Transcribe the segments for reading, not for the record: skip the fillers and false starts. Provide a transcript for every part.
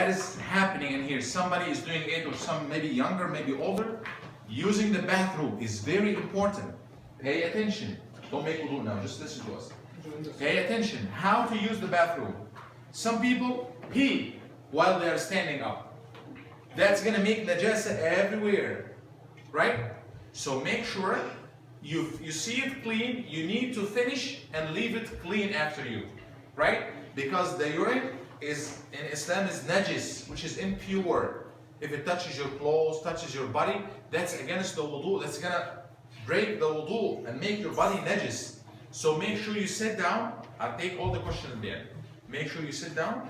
that is happening in here, somebody is doing it, or some maybe younger, maybe older, using the bathroom is very important. Pay attention. Don't make wudu now, just listen to us. Pay attention. How to use the bathroom. Some people pee while they are standing up. That's going to make najasa everywhere, right? So make sure you see it clean. You need to finish and leave it clean after you, right? Because the urine is in Islam is najis, which is impure. If it touches your clothes, touches your body, that's against the wudu. That's going to break the wudu and make your body najis. So make sure you sit down. I'll take all the questions there. Make sure you sit down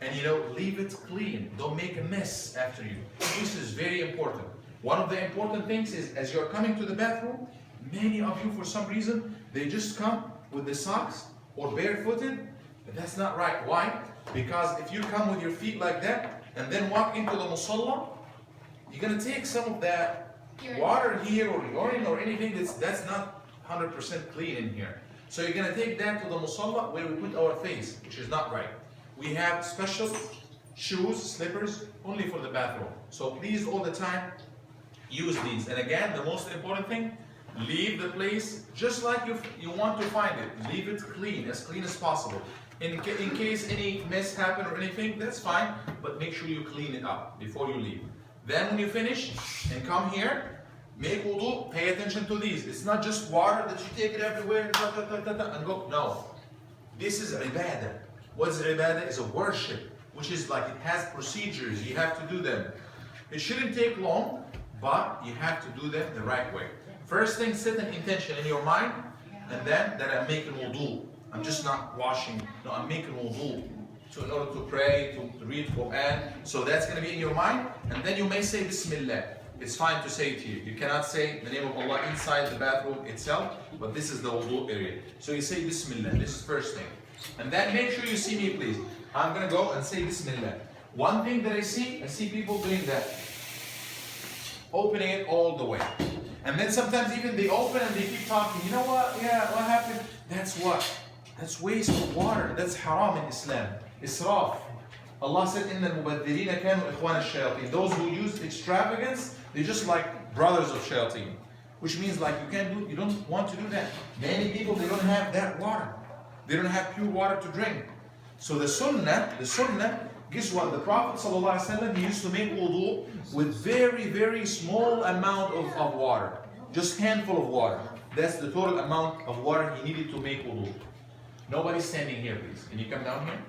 and leave it clean. Don't make a mess after you. This is very important. One of the important things is as you're coming to the bathroom, many of you for some reason, they just come with the socks or barefooted. But that's not right. Why? Because if you come with your feet like that and then walk into the musalla, you're going to take some of that water here or urine or anything that's not 100% clean in here. So you're going to take that to the musalla where we put our face, which is not right. We have special shoes, slippers, only for the bathroom. So please all the time use these. And again, the most important thing, leave the place just like you want to find it. Leave it clean as possible. In case any mess happen or anything, that's fine, but make sure you clean it up before you leave. Then when you finish and come here, make wudu, pay attention to these. It's not just water that you take it everywhere and go. No. This is ibadah. What is ibadah? Is a worship, which is like it has procedures. You have to do them. It shouldn't take long, but you have to do them the right way. First thing, set an intention in your mind, and then that I'm making wudu. I'm just not washing. No, I'm making wudu in order to pray, to read Quran. So that's going to be in your mind, and then you may say Bismillah. It's fine to say it here. You cannot say the name of Allah inside the bathroom itself, but this is the wudu area. So you say Bismillah. This is first thing. And then make sure you see me, please. I'm going to go and say Bismillah. One thing that I see people doing that. Opening it all the way. And then sometimes even they open and they keep talking. You know what? Yeah, what happened? That's waste of water. That's haram in Islam. Israf. Allah said, إِنَّ الْمُبَذِّرِينَ كَانُوا إِخْوَانَ الشَّيَاطِينَ. Those who use extravagance, they're just like brothers of shayateen. Which means like you don't want to do that. Many people, they don't have that water. They don't have pure water to drink. So the sunnah, guess what? The Prophet ﷺ, he used to make wudu with very, very small amount of water. Just handful of water. That's the total amount of water he needed to make wudu. Nobody's standing here, please. Can you come down here?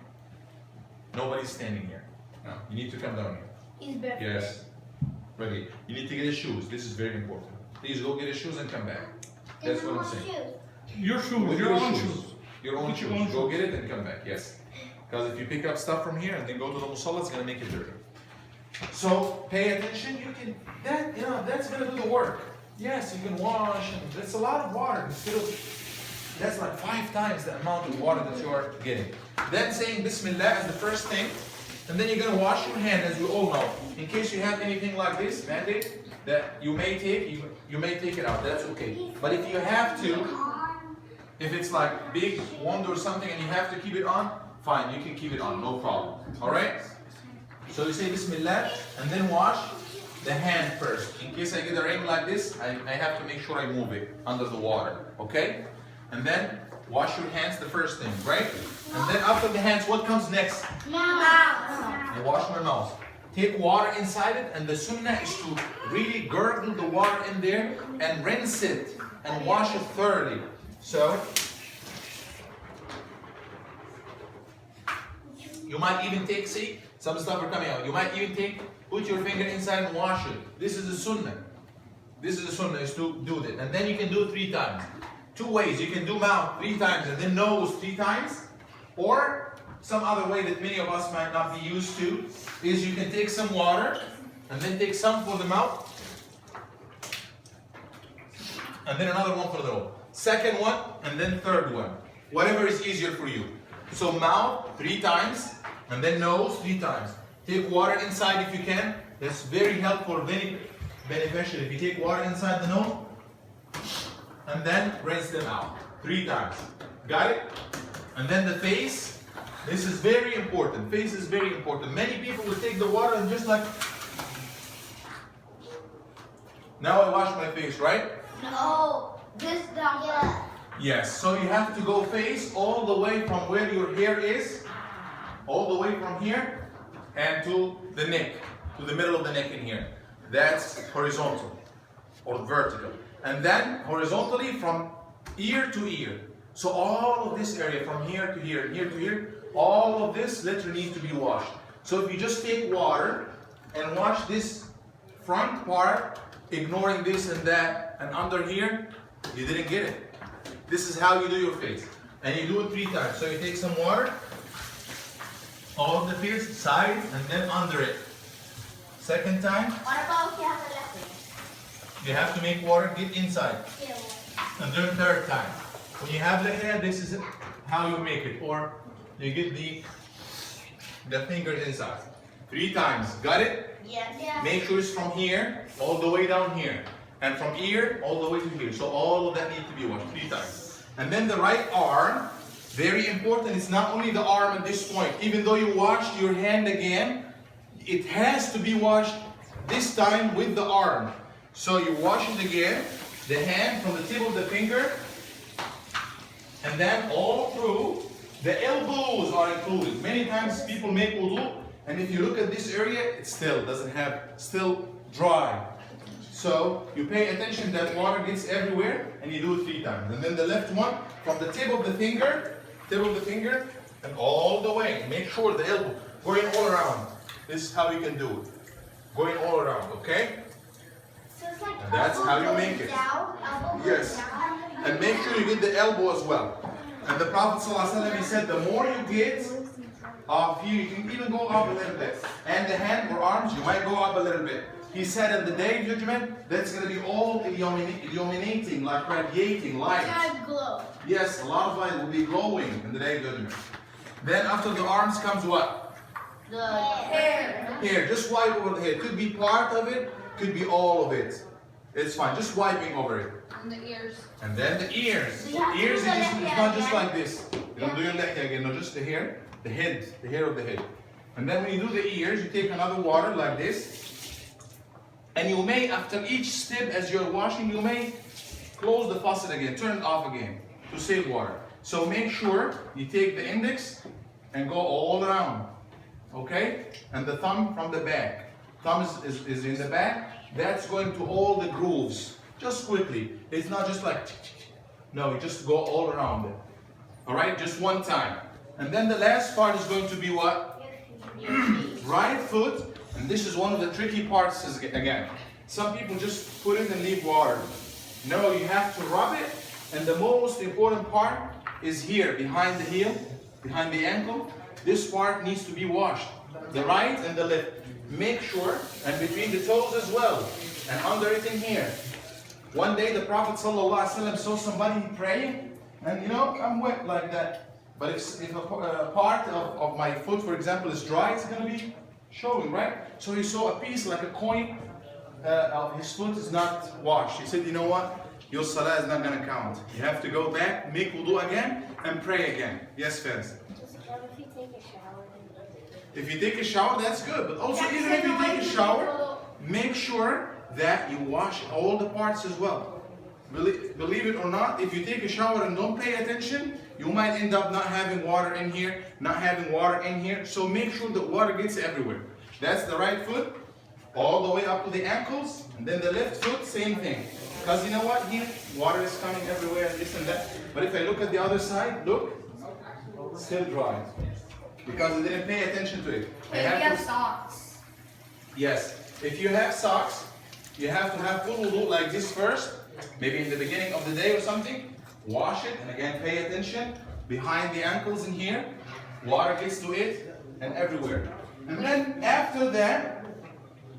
Nobody's standing here. No, you need to come down here. He's barefoot. Yes. Ready. You need to get his shoes. This is very important. Please go get his shoes and come back. That's what I'm saying. Your shoes, your own shoes. Your own shoes. Go get it and come back. Yes. Because if you pick up stuff from here and then go to the musalla, it's going to make it dirty. So pay attention. That's going to do the work. Yes, you can wash. And that's a lot of water. That's like 5 times the amount of water that you are getting. Then saying Bismillah as the first thing. And then you're going to wash your hand, as we all know. In case you have anything like this, Band-Aid, that you may take it out. That's okay. But if you have to, if it's like big wound or something and you have to keep it on, fine, you can keep it on, no problem. Alright? So you say Bismillah and then wash the hand first. In case I get a ring like this, I have to make sure I move it under the water. Okay? And then wash your hands the first thing, right? And then after the hands, what comes next? Mouth. I wash my mouth. Take water inside it, and the sunnah is to really gurgle the water in there and rinse it and wash it thoroughly. So you might even take, see, some stuff are coming out. You might even put your finger inside and wash it. This is the sunnah. This is the sunnah, is to do that. And then you can do it 3 times. 2 ways. You can do mouth 3 times and then nose 3 times. Or some other way that many of us might not be used to is you can take some water and then take some for the mouth and then another one for the nose. Second one and then third one. Whatever is easier for you. So mouth 3 times and then nose 3 times. Take water inside if you can. That's very helpful, very beneficial. If you take water inside the nose and then rinse them out 3 times. Got it? And then the face. This is very important. Face is very important. Many people will take the water and just like, now I wash my face, right? No, this down. Yeah. Yes, so you have to go face all the way from where your hair is, all the way from here and to the neck, to the middle of the neck in here. That's horizontal or vertical. And then horizontally from ear to ear. So all of this area from here to here, here to here, all of this literally needs to be washed. So if you just take water and wash this front part, ignoring this and that, and under here, you didn't get it. This is how you do your face. And you do it 3 times. So you take some water, all of the face, side, and then under it. Second time, What about if you have a left? you have to make water get inside. Yeah. And then third time. When you have the hair, this is how you make it. Or you get the fingers inside. 3 times. Got it? Yes. Yeah. Make sure it's from here all the way down here. And from ear all the way to here. So all of that needs to be washed 3 times. And then the right arm, very important. It's not only the arm at this point. Even though you washed your hand again, it has to be washed this time with the arm. So you wash it again, the hand from the tip of the finger, and then all through. The elbows are included. Many times people make wudu, and if you look at this area, it still doesn't have, still dry. So you pay attention that water gets everywhere, and you do it 3 times. And then the left one, from the tip of the finger, and all the way. Make sure the elbow going all around. This is how you can do it. Going all around, okay? So it's like And that's how you make it. Down, elbow Yes. down. And make sure you get the elbow as well. And the Prophet ﷺ, he said, the more you get up here, you can even go up a little bit. And the hand or arms, you might go up a little bit. He said at the day of judgment, that's going to be all illuminating, like radiating light. Kind of glow. Yes, a lot of light will be glowing in the day of judgment. Then after the arms comes what? The hair. Hair, just wipe over the hair. Could be part of it, could be all of it. It's fine, just wiping over it. And the ears. And then the ears. So you have to Ears, do the it's lihya not just again? like this. You don't do your lihya again, no, just the hair, the head, the hair of the head. And then when you do the ears, you take another water like this. And you may, after each step as you're washing, you may close the faucet again, turn it off again to save water. So make sure you take the index and go all around. Okay? And the thumb from the back. Thumb is in the back. That's going to all the grooves. Just quickly. It's not just like, no, you just go all around it. Alright? Just one time. And then the last part is going to be what? Right foot. And this is one of the tricky parts again. Some people just put it and leave water. No, you have to rub it. And the most important part is here, behind the heel, behind the ankle. This part needs to be washed. The right and the left. Make sure, and between the toes as well. And under it in here. One day the Prophet ﷺ saw somebody praying, and you know, I'm wet like that. But if a part of my foot, for example, is dry, it's going to be showing, right? So he saw a piece like a coin of his foot is not washed. He said, you know what? Your salah is not going to count. You have to go back, make wudu again, and pray again. Yes, Fez? If you take a shower. If you take a shower, that's good. But also, even if you take a shower, make sure that you wash all the parts as well. Believe it or not, if you take a shower and don't pay attention, you might end up not having water in here, not having water in here. So make sure that water gets everywhere. That's the right foot, all the way up to the ankles. And then the left foot, same thing. Because you know what? Here, water is coming everywhere and this and that. But if I look at the other side, look, still dry. Because I didn't pay attention to it. If you have socks. Yes. If you have socks, you have to have full wudu like this first. Maybe in the beginning of the day or something. Wash it and again pay attention. Behind the ankles in here. Water gets to it and everywhere. And then after that,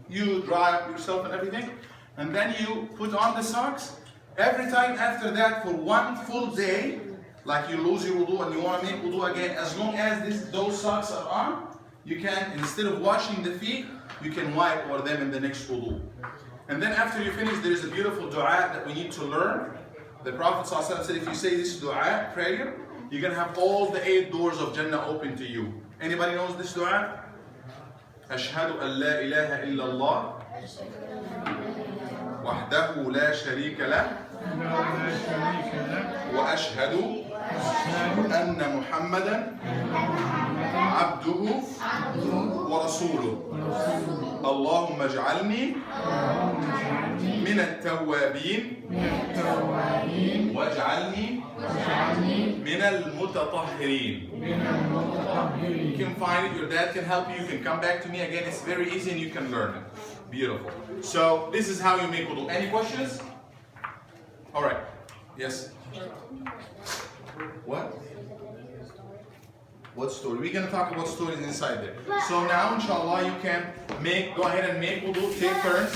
you dry up yourself and everything. And then you put on the socks. Every time after that for one full day, like you lose your wudu and you want to make wudu again, as long as those socks are on, you can, instead of washing the feet, you can wipe over them in the next wudu. And then after you finish, there is a beautiful dua that we need to learn. The Prophet ﷺ said, if you say this dua, prayer, you're going to have all the 8 doors of Jannah open to you. Anybody knows this dua? أشهد أن لا إله إلا الله وحده لا شريك له وأشهد أن محمدا عبده ورسوله اللهم اجعلني من التوابين واجعلني من المتطهرين. You can find it, your dad can help you, you can come back to me again, it's very easy and you can learn it. Beautiful. So this is how you make wudu. Any questions? Alright. Yes? What? What story? We're going to talk about stories inside there. So now, inshallah, you can go ahead and make wudu. Take turns.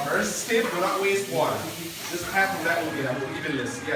First step, do not waste water. Just half of that will be enough. Even less. Yes?